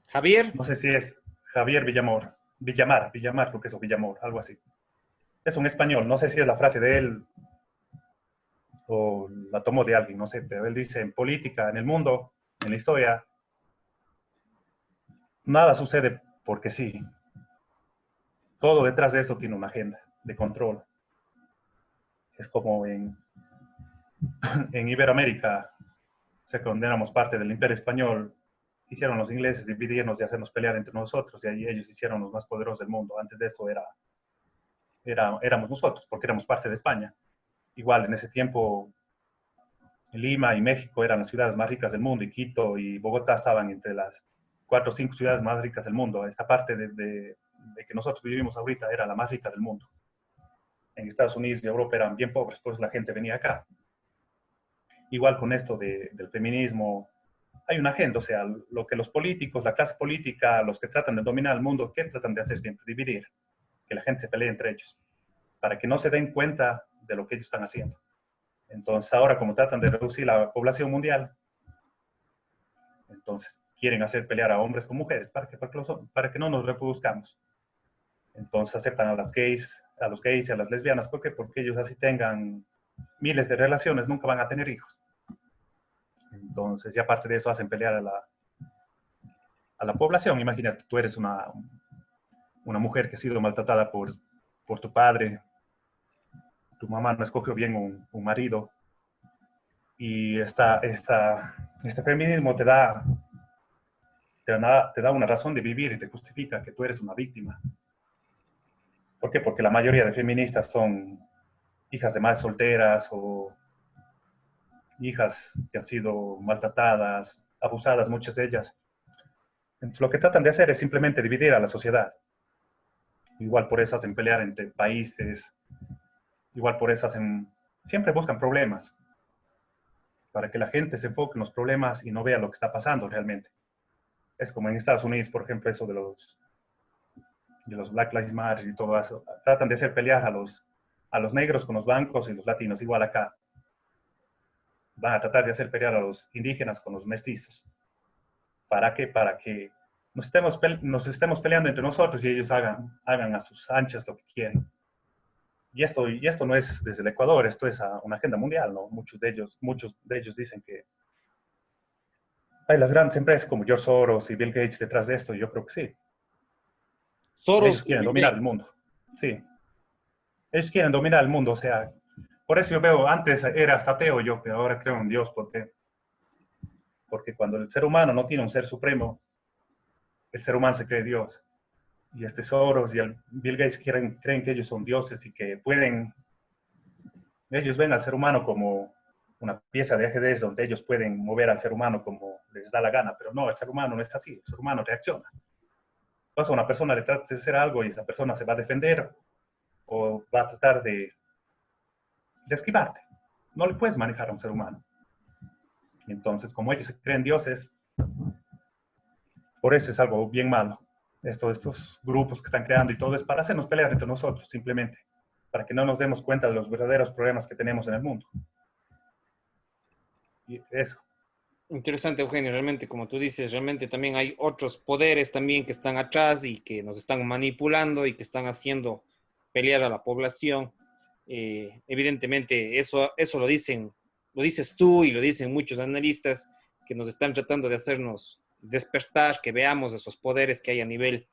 Javier, No sé si es Javier Villamor, Villamar, creo que es, o Villamor, algo así. Es un español, no sé si es la frase de él o la tomó de alguien, no sé, pero él dice, en política, en el mundo, en la historia, nada sucede porque sí. Todo detrás de eso tiene una agenda de control. Es como en Iberoamérica, o sea, cuando éramos parte del Imperio Español, hicieron los ingleses dividirnos y hacernos pelear entre nosotros, y ahí ellos hicieron los más poderosos del mundo. Antes de eso éramos nosotros, porque éramos parte de España. Igual en ese tiempo Lima y México eran las ciudades más ricas del mundo, y Quito y Bogotá estaban entre las 4 o 5 ciudades más ricas del mundo. Esta parte de que nosotros vivimos ahorita era la más rica del mundo. En Estados Unidos y Europa eran bien pobres, pues la gente venía acá. Igual con esto del feminismo, hay una agenda, o sea, lo que los políticos, la clase política, los que tratan de dominar el mundo, ¿qué tratan de hacer siempre? Dividir, que la gente se pelee entre ellos, para que no se den cuenta de lo que ellos están haciendo. Entonces ahora, como tratan de reducir la población mundial, entonces quieren hacer pelear a hombres con mujeres para que no nos reproduzcamos. Entonces aceptan a las gays, a los gays y a las lesbianas. ¿Por qué? Porque ellos así tengan miles de relaciones, nunca van a tener hijos. Entonces, y aparte de eso, hacen pelear a la población. Imagínate, tú eres una mujer que ha sido maltratada por tu padre, tu mamá no escogió bien un marido, y este feminismo te da una razón de vivir y te justifica que tú eres una víctima. ¿Por qué? Porque la mayoría de feministas son hijas de madres solteras o hijas que han sido maltratadas, abusadas, muchas de ellas. Entonces, lo que tratan de hacer es simplemente dividir a la sociedad. Igual por eso hacen pelear entre países, igual por eso siempre buscan problemas, para que la gente se enfoque en los problemas y no vea lo que está pasando realmente. Es como en Estados Unidos, por ejemplo, eso de los Black Lives Matter y todo eso. Tratan de hacer pelear a los negros con los blancos y los latinos. Igual acá van a tratar de hacer pelear a los indígenas con los mestizos. ¿Para qué? Para que nos estemos peleando entre nosotros y ellos hagan a sus anchas lo que quieren. Y esto no es desde el Ecuador, esto es una agenda mundial, ¿no? Muchos de ellos dicen que hay las grandes empresas como George Soros y Bill Gates detrás de esto, y yo creo que sí. Ellos Soros y quieren Bill dominar Gates. el mundo. Sí, ellos quieren dominar el mundo, o sea, por eso yo veo, antes era hasta ateo yo, pero ahora creo en Dios, porque cuando el ser humano no tiene un ser supremo, el ser humano se cree Dios. Y este Soros y el Bill Gates creen que ellos son dioses y que ellos ven al ser humano como una pieza de ajedrez donde ellos pueden mover al ser humano como les da la gana, pero no, el ser humano no es así, el ser humano reacciona. Pasa a una persona, le trata de hacer algo y esa persona se va a defender o va a tratar de esquivarte. No le puedes manejar a un ser humano. Y entonces, como ellos se creen dioses, por eso es algo bien malo. Estos grupos que están creando y todo es para hacernos pelear entre nosotros, simplemente, para que no nos demos cuenta de los verdaderos problemas que tenemos en el mundo. Y eso. Interesante, Eugenio, realmente, como tú dices, realmente también hay otros poderes también que están atrás y que nos están manipulando y que están haciendo pelear a la población. Evidentemente, eso lo dices tú y lo dicen muchos analistas, que nos están tratando de hacernos despertar, que veamos esos poderes que hay a nivel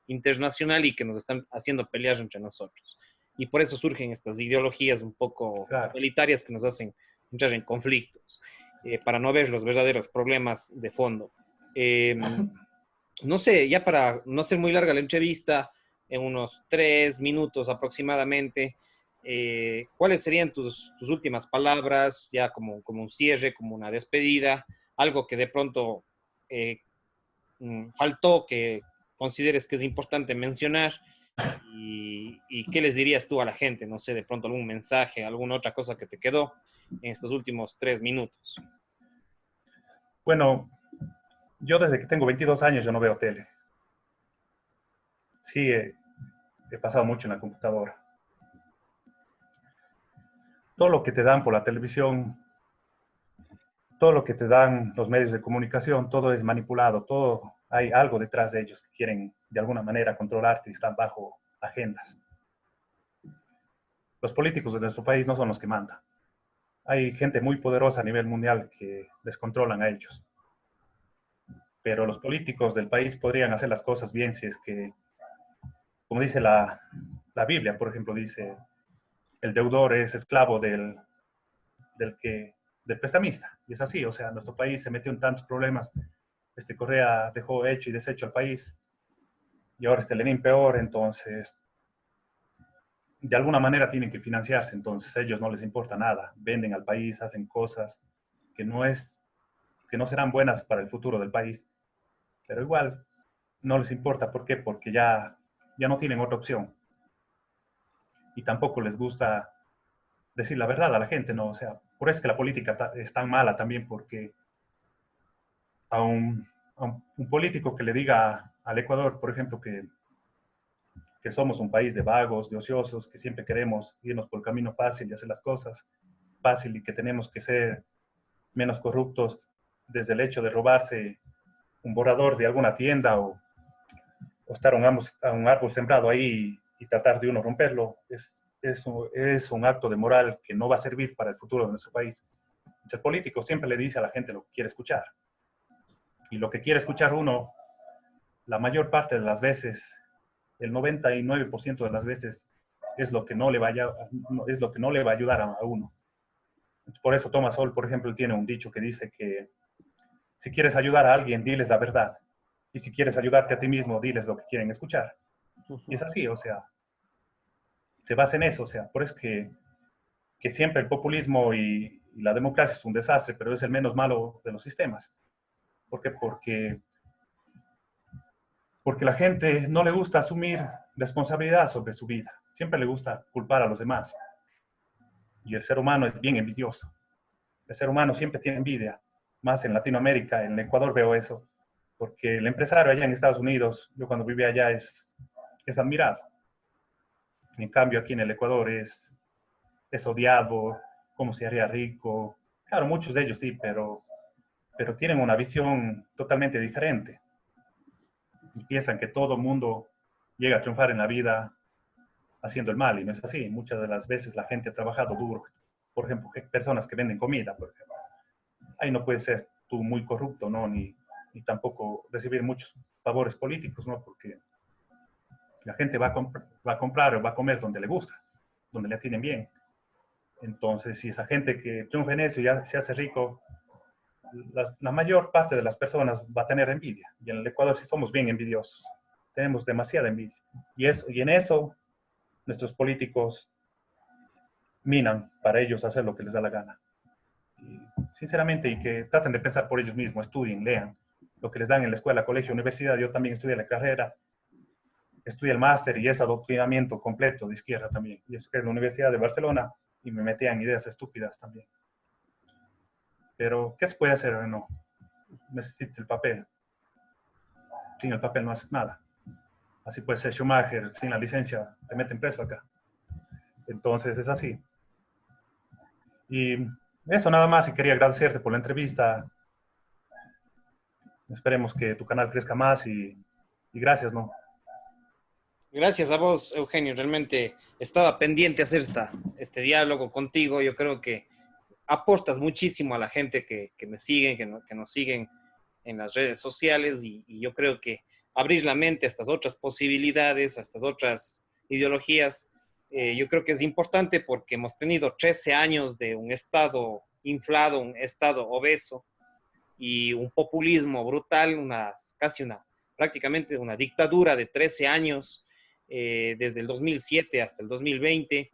internacional y que nos están haciendo pelear entre nosotros. Y por eso surgen estas ideologías un poco Claro. totalitarias que nos hacen entrar en conflictos, para no ver los verdaderos problemas de fondo. No sé, ya para no ser muy larga la entrevista, en unos 3 minutos aproximadamente, ¿cuáles serían tus últimas palabras, ya como un cierre, como una despedida, algo que de pronto eh, faltó, que consideres que es importante mencionar? Y qué les dirías tú a la gente? No sé, de pronto algún mensaje, alguna otra cosa que te quedó en estos últimos 3 minutos. Bueno, yo desde que tengo 22 años yo no veo tele. Sí, he pasado mucho en la computadora. Todo lo que te dan por la televisión, todo lo que te dan los medios de comunicación, todo es manipulado, todo hay algo detrás de ellos que quieren de alguna manera controlarte y están bajo agendas. Los políticos de nuestro país no son los que mandan. Hay gente muy poderosa a nivel mundial que les controlan a ellos. Pero los políticos del país podrían hacer las cosas bien si es que, como dice la Biblia, por ejemplo, dice, el deudor es esclavo del, que, del prestamista. Y es así, o sea, nuestro país se metió en tantos problemas. Correa dejó hecho y deshecho al país y ahora Lenin peor, entonces de alguna manera tienen que financiarse, entonces a ellos no les importa nada, venden al país, hacen cosas que no, que no serán buenas para el futuro del país, pero igual no les importa. ¿Por qué? Porque ya no tienen otra opción y tampoco les gusta decir la verdad a la gente, ¿no? O sea, por eso es que la política es tan mala también, porque a un político que le diga al Ecuador, por ejemplo, que somos un país de vagos, de ociosos, que siempre queremos irnos por el camino fácil y hacer las cosas fácil y que tenemos que ser menos corruptos desde el hecho de robarse un borrador de alguna tienda o estar a un árbol sembrado ahí y tratar de uno romperlo, es un acto de moral que no va a servir para el futuro de nuestro país. El político siempre le dice a la gente lo que quiere escuchar. Y lo que quiere escuchar uno, la mayor parte de las veces, el 99% de las veces, es lo que no le es lo que no le va a ayudar a uno. Por eso Thomas Sowell, por ejemplo, tiene un dicho que dice que si quieres ayudar a alguien, diles la verdad. Y si quieres ayudarte a ti mismo, diles lo que quieren escuchar. Y es así, o sea, se basa en eso, o sea, por eso que siempre el populismo y la democracia es un desastre, pero es el menos malo de los sistemas. ¿Por qué? Porque la gente no le gusta asumir responsabilidad sobre su vida. Siempre le gusta culpar a los demás. Y el ser humano es bien envidioso. El ser humano siempre tiene envidia. Más en Latinoamérica, en Ecuador veo eso. Porque el empresario allá en Estados Unidos, yo cuando vivía allá, es admirado. En cambio, aquí en el Ecuador es odiado, cómo se haría rico. Claro, muchos de ellos sí, pero tienen una visión totalmente diferente. Y piensan que todo mundo llega a triunfar en la vida haciendo el mal, y no es así. Muchas de las veces la gente ha trabajado duro. Por ejemplo, personas que venden comida, por ejemplo. Ahí no puedes ser tú muy corrupto, ¿no? Ni tampoco recibir muchos favores políticos, ¿no? Porque la gente va a comprar o va a comer donde le gusta, donde le atienden bien. Entonces, si esa gente que triunfa en eso y ya se hace rico, la mayor parte de las personas va a tener envidia. Y en el Ecuador sí somos bien envidiosos. Tenemos demasiada envidia. Y en eso nuestros políticos minan para ellos hacer lo que les da la gana. Y, sinceramente, y que traten de pensar por ellos mismos, estudien, lean lo que les dan en la escuela, colegio, universidad. Yo también estudié la carrera, estudié el máster y es adoctrinamiento completo de izquierda también. Y eso que es la Universidad de Barcelona y me metían ideas estúpidas también. Pero, ¿qué se puede hacer? No, necesitas el papel. Sin el papel no haces nada. Así puede ser Schumacher, sin la licencia, te meten preso acá. Entonces, es así. Y eso nada más, y quería agradecerte por la entrevista. Esperemos que tu canal crezca más y gracias, ¿no? Gracias a vos, Eugenio. Realmente estaba pendiente de hacer este diálogo contigo. Yo creo que aportas muchísimo a la gente que me siguen, que nos siguen en las redes sociales y yo creo que abrir la mente a estas otras posibilidades, a estas otras ideologías, yo creo que es importante porque hemos tenido 13 años de un Estado inflado, un Estado obeso y un populismo brutal, prácticamente una dictadura de 13 años, desde el 2007 hasta el 2020,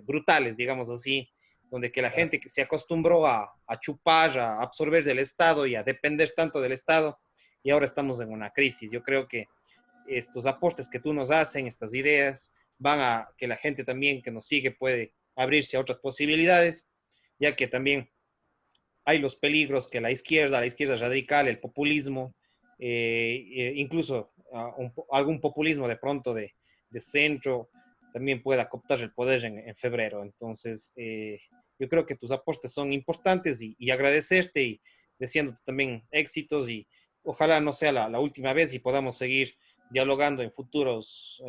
brutales, digamos así, donde que la gente que se acostumbró a chupar, a absorber del Estado y a depender tanto del Estado, y ahora estamos en una crisis. Yo creo que estos aportes que tú nos hacen, estas ideas, van a que la gente también que nos sigue puede abrirse a otras posibilidades, ya que también hay los peligros que la izquierda radical, el populismo, incluso algún populismo de pronto de centro, también pueda cooptar el poder en febrero. Entonces, yo creo que tus aportes son importantes y agradecerte y deseándote también éxitos y ojalá no sea la última vez y podamos seguir dialogando en futuras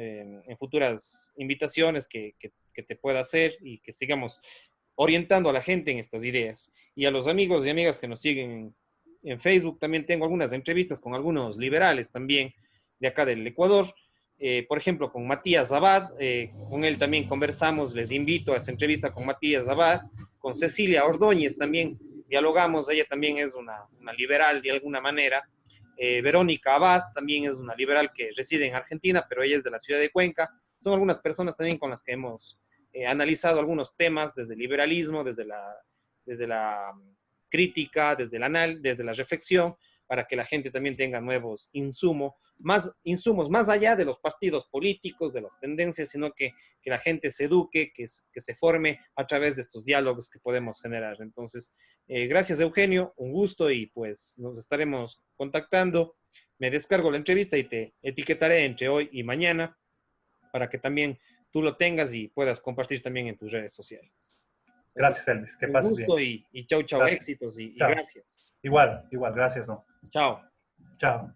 invitaciones que te pueda hacer y que sigamos orientando a la gente en estas ideas. Y a los amigos y amigas que nos siguen en Facebook, también tengo algunas entrevistas con algunos liberales también de acá del Ecuador. Por ejemplo, con Matías Abad, con él también conversamos, les invito a esa entrevista con Matías Abad, con Cecilia Ordóñez también dialogamos, ella también es una liberal de alguna manera. Verónica Abad también es una liberal que reside en Argentina, pero ella es de la ciudad de Cuenca. Son algunas personas también con las que hemos analizado algunos temas desde el liberalismo, desde la crítica, desde la reflexión, para que la gente también tenga nuevos insumos más allá de los partidos políticos, de las tendencias, sino que la gente se eduque, que se forme a través de estos diálogos que podemos generar. Entonces, gracias Eugenio, un gusto y pues nos estaremos contactando. Me descargo la entrevista y te etiquetaré entre hoy y mañana para que también tú lo tengas y puedas compartir también en tus redes sociales. Entonces, Gracias, Elvis. Que un pases bien. gusto y chau, chau, Gracias. éxitos y Chao. gracias. Igual, igual. Gracias, ¿no? Chao. Chao.